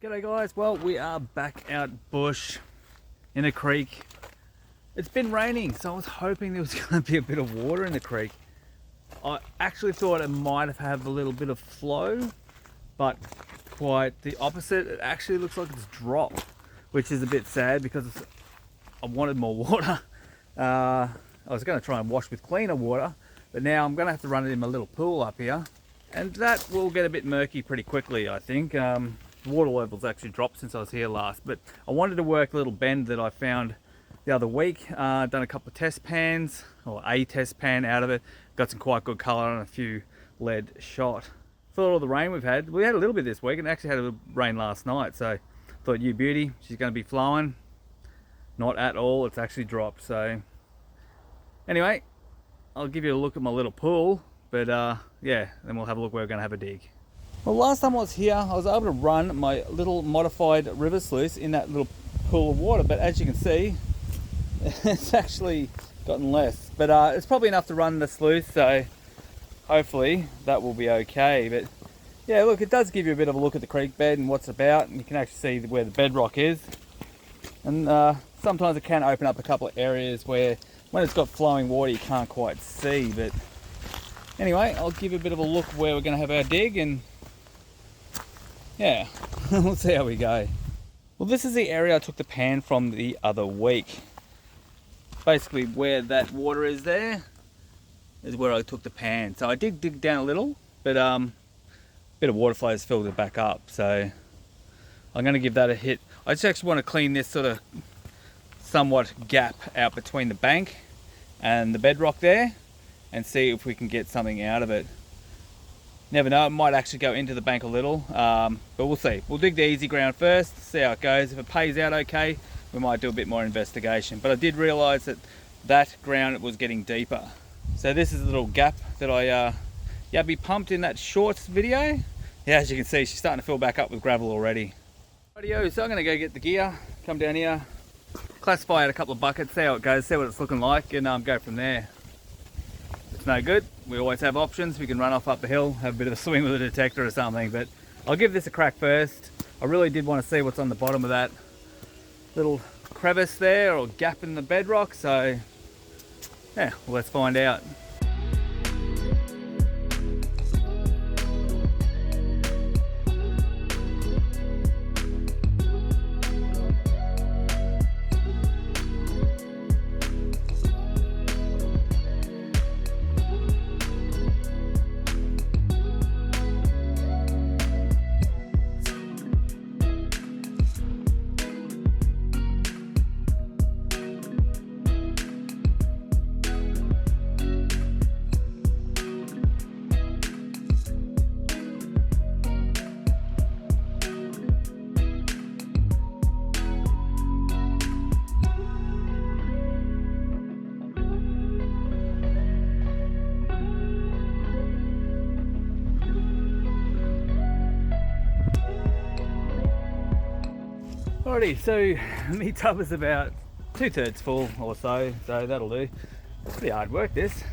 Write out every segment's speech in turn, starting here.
G'day guys, well we are back out bush in a creek. It's been raining, so I was hoping there was going to be a bit of water in the creek. I actually thought it might have a little bit of flow, but quite the opposite. It actually looks like it's dropped, which is a bit sad because I wanted more water. I was going to try and wash with cleaner water, but now I'm going to have to run it in my little pool up here, and that will get a bit murky pretty quickly, I think. The water levels actually dropped since I was here last, but I wanted to work a little bend that I found the other week. Done a couple of test pans, or a test pan out of it. Got some quite good colour and a few lead shot. For all the rain we had a little bit this week, and actually had a little rain last night, so thought, you beauty, she's going to be flowing. Not at all, it's actually dropped. So anyway, I'll give you a look at my little pool, but yeah, then we'll have a look where we're going to have a dig. Well, last time I was here, I was able to run my little modified river sluice in that little pool of water, but as you can see, it's actually gotten less. But it's probably enough to run the sluice, so hopefully that will be okay. But yeah, look, it does give you a bit of a look at the creek bed and what's about, and you can actually see where the bedrock is. And sometimes it can open up a couple of areas where, when it's got flowing water, you can't quite see. But anyway, I'll give you a bit of a look where we're going to have our dig, and yeah, we'll see how we go. Well, this is the area I took the pan from the other week. Basically where that water is there is where I took the pan. So I did dig down a little, but a bit of water flow has filled it back up. So I'm going to give that a hit. I just actually want to clean this sort of somewhat gap out between the bank and the bedrock there and see if we can get something out of it. Never know, it might actually go into the bank a little, but we'll see. We'll dig the easy ground first, see how it goes. If it pays out okay, we might do a bit more investigation. But I did realise that that ground was getting deeper. So this is a little gap that I yabby pumped in that shorts video. Yeah, as you can see, she's starting to fill back up with gravel already. Rightio, so I'm going to go get the gear, come down here, classify out a couple of buckets, see how it goes, see what it's looking like, and go from there. If it's no good, we always have options. We can run off up the hill, have a bit of a swing with a detector or something, but I'll give this a crack first. I really did want to see what's on the bottom of that little crevice there, or gap in the bedrock, so yeah, well, let's find out. Alrighty, so my tub is about 2/3 full or so that'll do. It's pretty hard work this.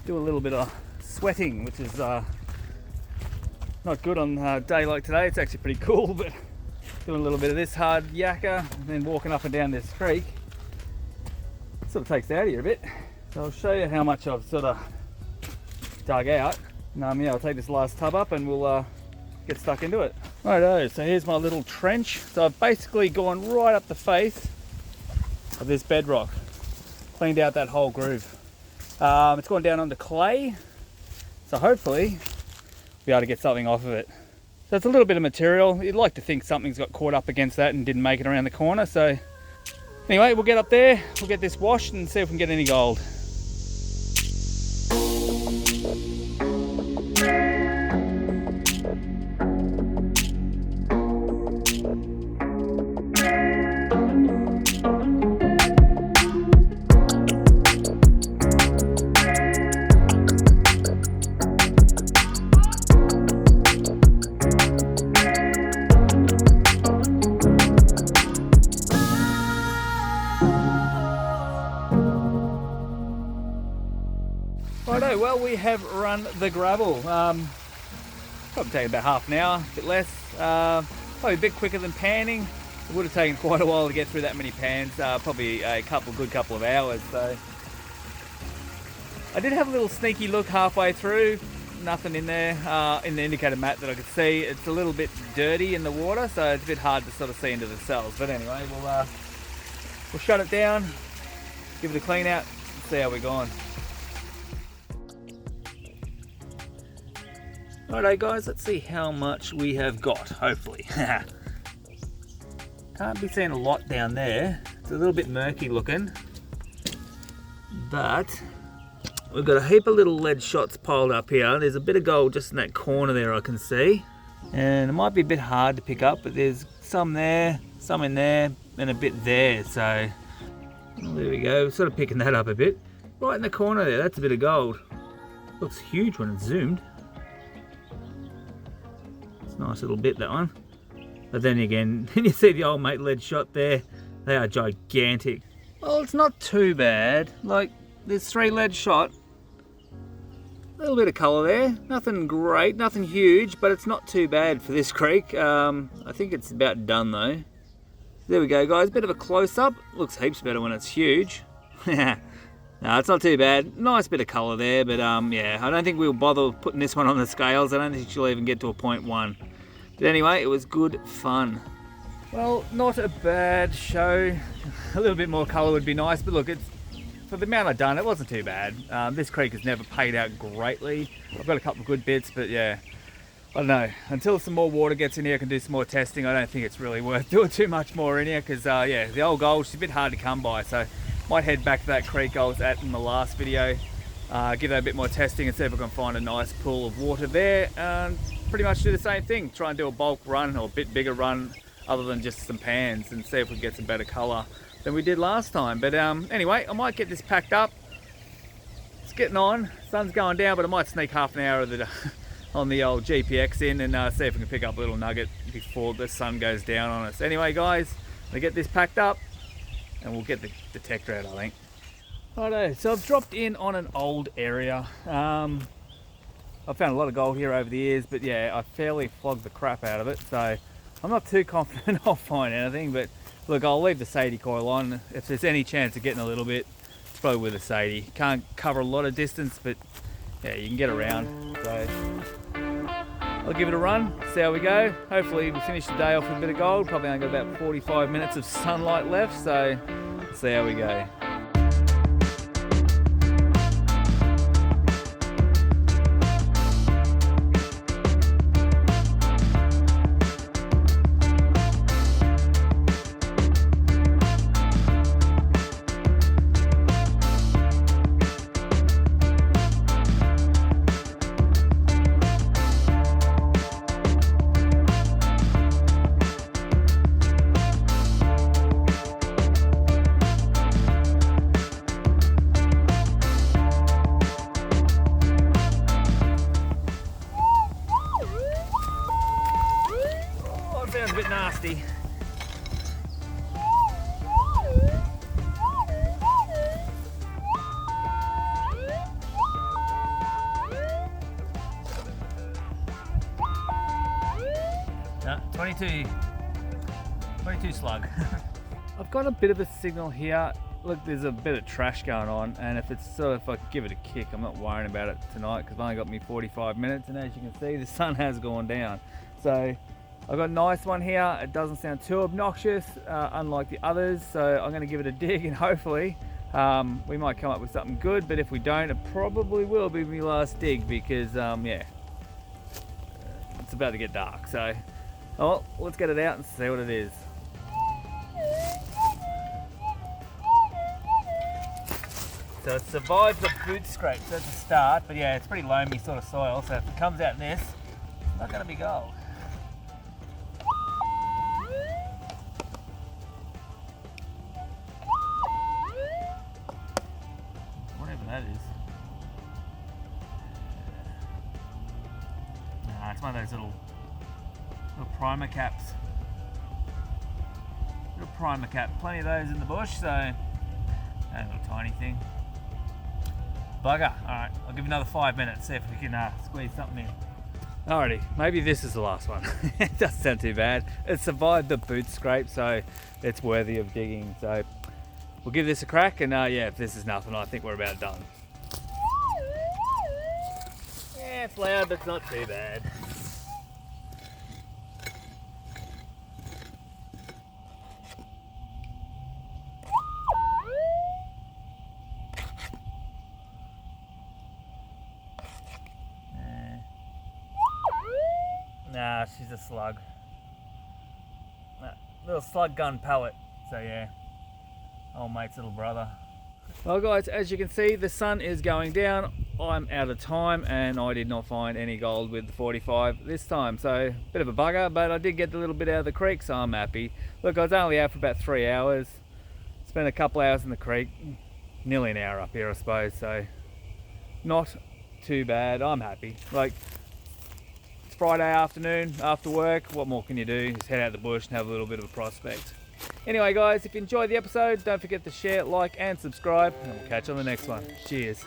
Do a little bit of sweating, which is not good on a day like today. It's actually pretty cool, but doing a little bit of this hard yakka and then walking up and down this creek sort of takes it out of you a bit. So I'll show you how much I've sort of dug out. And yeah, I'll take this last tub up and we'll get stuck into it. Righto, so here's my little trench. So I've basically gone right up the face of this bedrock, cleaned out that whole groove. It's gone down onto clay, so hopefully be able to get something off of it. So it's a little bit of material. You'd like to think something's got caught up against that and didn't make it around the corner. So anyway, we'll get up there, we'll get this washed and see if we can get any gold. Righto, well, we have run the gravel. Probably take about half an hour, a bit less. Probably a bit quicker than panning. It would have taken quite a while to get through that many pans, probably a good couple of hours. So I did have a little sneaky look halfway through. Nothing in there in the indicator mat that I could see. It's a little bit dirty in the water, so it's a bit hard to sort of see into the cells. But anyway, we'll shut it down, give it a clean out, and see how we're going. Righto guys, let's see how much we have got, hopefully. Can't be seeing a lot down there. It's a little bit murky looking, but we've got a heap of little lead shots piled up here. There's a bit of gold just in that corner there I can see. And it might be a bit hard to pick up, but there's some there, some in there, and a bit there. So there we go, sort of picking that up a bit. Right in the corner there, that's a bit of gold. Looks huge when it's zoomed. It's a nice little bit, that one. But then again, you see the old mate lead shot there, they are gigantic. Well, it's not too bad. Like, there's 3 lead shot. A little bit of colour there. Nothing great, nothing huge, but it's not too bad for this creek. I think it's about done though. There we go guys, bit of a close-up. Looks heaps better when it's huge. No, it's not too bad. Nice bit of colour there, but yeah, I don't think we'll bother putting this one on the scales. I don't think she'll even get to a 0.1. But anyway, it was good fun. Well, not a bad show. A little bit more colour would be nice, but look, it's for the amount I've done, it wasn't too bad. This creek has never paid out greatly. I've got a couple of good bits, but yeah, I don't know. Until some more water gets in here, I can do some more testing. I don't think it's really worth doing too much more in here because, yeah, the old gold, she's a bit hard to come by. So might head back to that creek I was at in the last video, give that a bit more testing and see if I can find a nice pool of water there. And pretty much do the same thing. Try and do a bulk run or a bit bigger run other than just some pans and see if we can get some better colour than we did last time. But anyway, I might get this packed up. It's getting on. Sun's going down, but I might sneak half an hour of the on the old GPX in and see if we can pick up a little nugget before the sun goes down on us. Anyway guys, I'll get this packed up and we'll get the detector out, I think. Righto, so I've dropped in on an old area. I've found a lot of gold here over the years, but yeah, I fairly flogged the crap out of it, so I'm not too confident I'll find anything. But look, I'll leave the Sadie coil on. If there's any chance of getting a little bit, it's probably with a Sadie. Can't cover a lot of distance, but yeah, you can get around. So I'll give it a run, see how we go. Hopefully we finish the day off with a bit of gold. Probably only got about 45 minutes of sunlight left, so let's see how we go. Sounds a bit nasty. No, 22 slug. I've got a bit of a signal here. Look, there's a bit of trash going on, and if I give it a kick, I'm not worrying about it tonight because I've only got me 45 minutes, and as you can see, the sun has gone down. So I've got a nice one here. It doesn't sound too obnoxious, unlike the others. So I'm going to give it a dig, and hopefully we might come up with something good. But if we don't, it probably will be my last dig because, yeah, it's about to get dark. So, well, let's get it out and see what it is. So it survived the boot scrape, so that's a start. But yeah, it's pretty loamy sort of soil. So if it comes out in this, it's not going to be gold. That is. Nah, it's one of those little primer caps. Little primer cap. Plenty of those in the bush, so a little tiny thing. Bugger. Alright, I'll give you another 5 minutes, see if we can squeeze something in. Alrighty, maybe this is the last one. It doesn't sound too bad. It survived the boot scrape, so it's worthy of digging. So we'll give this a crack, and yeah, if this is nothing, I think we're about done. Yeah, it's loud, but it's not too bad. Nah, she's a slug. Little slug gun pellet. So yeah, old mate's little brother. Well guys, as you can see, the sun is going down. I'm out of time and I did not find any gold with the 45 this time. So, bit of a bugger, but I did get a little bit out of the creek, so I'm happy. Look, I was only out for about 3 hours. Spent a couple hours in the creek. Nearly an hour up here, I suppose. So, not too bad. I'm happy. Like, Friday afternoon after work, what more can you do? Just head out the bush and have a little bit of a prospect. Anyway guys, if you enjoyed the episode, don't forget to share, like and subscribe, and we'll catch you on the next one. Cheers.